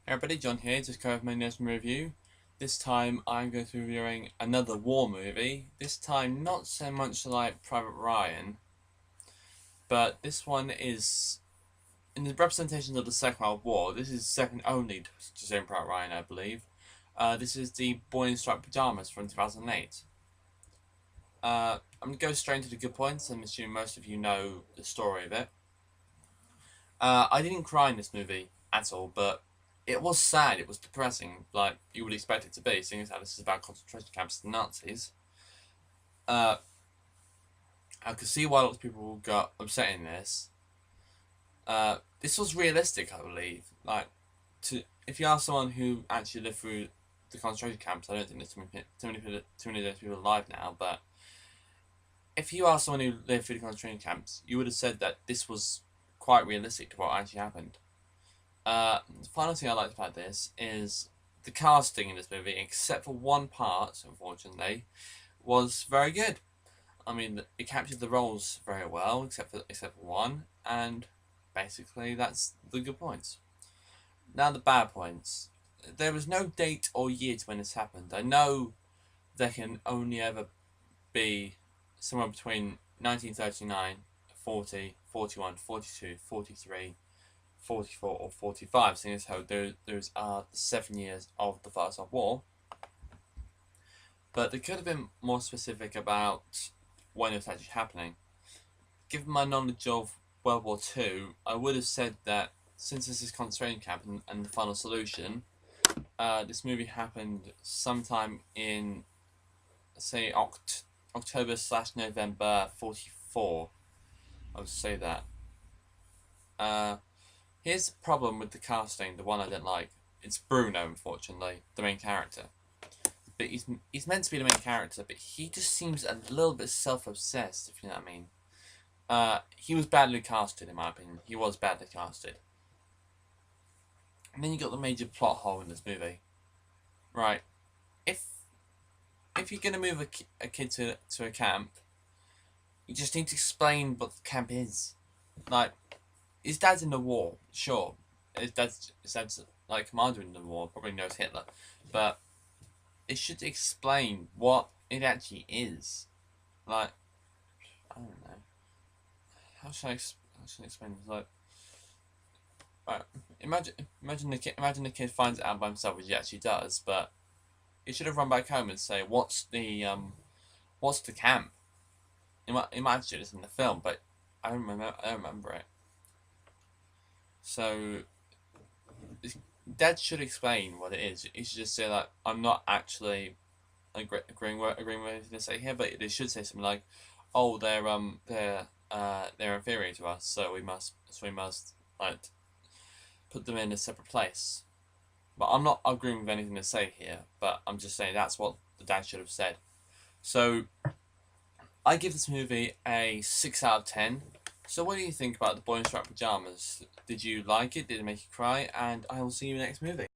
Hey everybody, John here, just going with my next review. This time I'm going to be reviewing another war movie. This time not so much like Private Ryan, but this one is in the representation of the Second World War. This is second only to Saving Private Ryan, I believe. This is the Boy in Striped Pyjamas from 2008. I'm going to go straight into the good points. I'm assuming most of you know the story of it. I didn't cry in this movie at all, but it was sad. It was depressing, like you would expect it to be, seeing as how this is about concentration camps and Nazis. Uh, I could see why lots of people got upset in this. This was realistic, I believe. Like, if you ask someone who actually lived through the concentration camps, I don't think there's too many of those people alive now. But if you ask someone who lived through the concentration camps, you would have said that this was quite realistic to what actually happened. The final thing I liked about this is the casting in this movie, except for one part, unfortunately, was very good. I mean, it captured the roles very well, except for one, and basically that's the good points. Now the bad points. There was no date or year to when this happened. I know there can only ever be somewhere between 1939, 40, 41, 42, 43, 44 or 45, seeing as how those are the 7 years of the First World War. But they could have been more specific about when it was actually happening. Given my knowledge of World War II, I would have said that since this is concentration camp and the final solution, this movie happened sometime in, say, October/November 44. I would say that. Here's the problem with the casting, the one I didn't like. It's Bruno, unfortunately, the main character. But he's meant to be the main character, but he just seems a little bit self-obsessed, if you know what I mean. He was badly casted, in my opinion. He was badly casted. And then you got the major plot hole in this movie. Right. If you're going to move a kid to a camp, you just need to explain what the camp is. Like, his dad's in the war, sure. His dad's like commander in the war, probably knows Hitler. But it should explain what it actually is. Like, I don't know. How should I explain this? Like, right, imagine the kid finds it out by himself, which he actually does. But he should have run back home and say, what's the camp? He might do this in the film, but I don't remember it. So, Dad should explain what it is. He should just say like, I'm not actually agreeing with anything to say here, but they should say something like, "Oh, they're inferior to us, so we must like put them in a separate place." But I'm not agreeing with anything to say here. But I'm just saying that's what the dad should have said. So, I give this movie a 6 out of 10. So what do you think about The Boy in Striped Pyjamas? Did you like it? Did it make you cry? And I will see you in the next movie.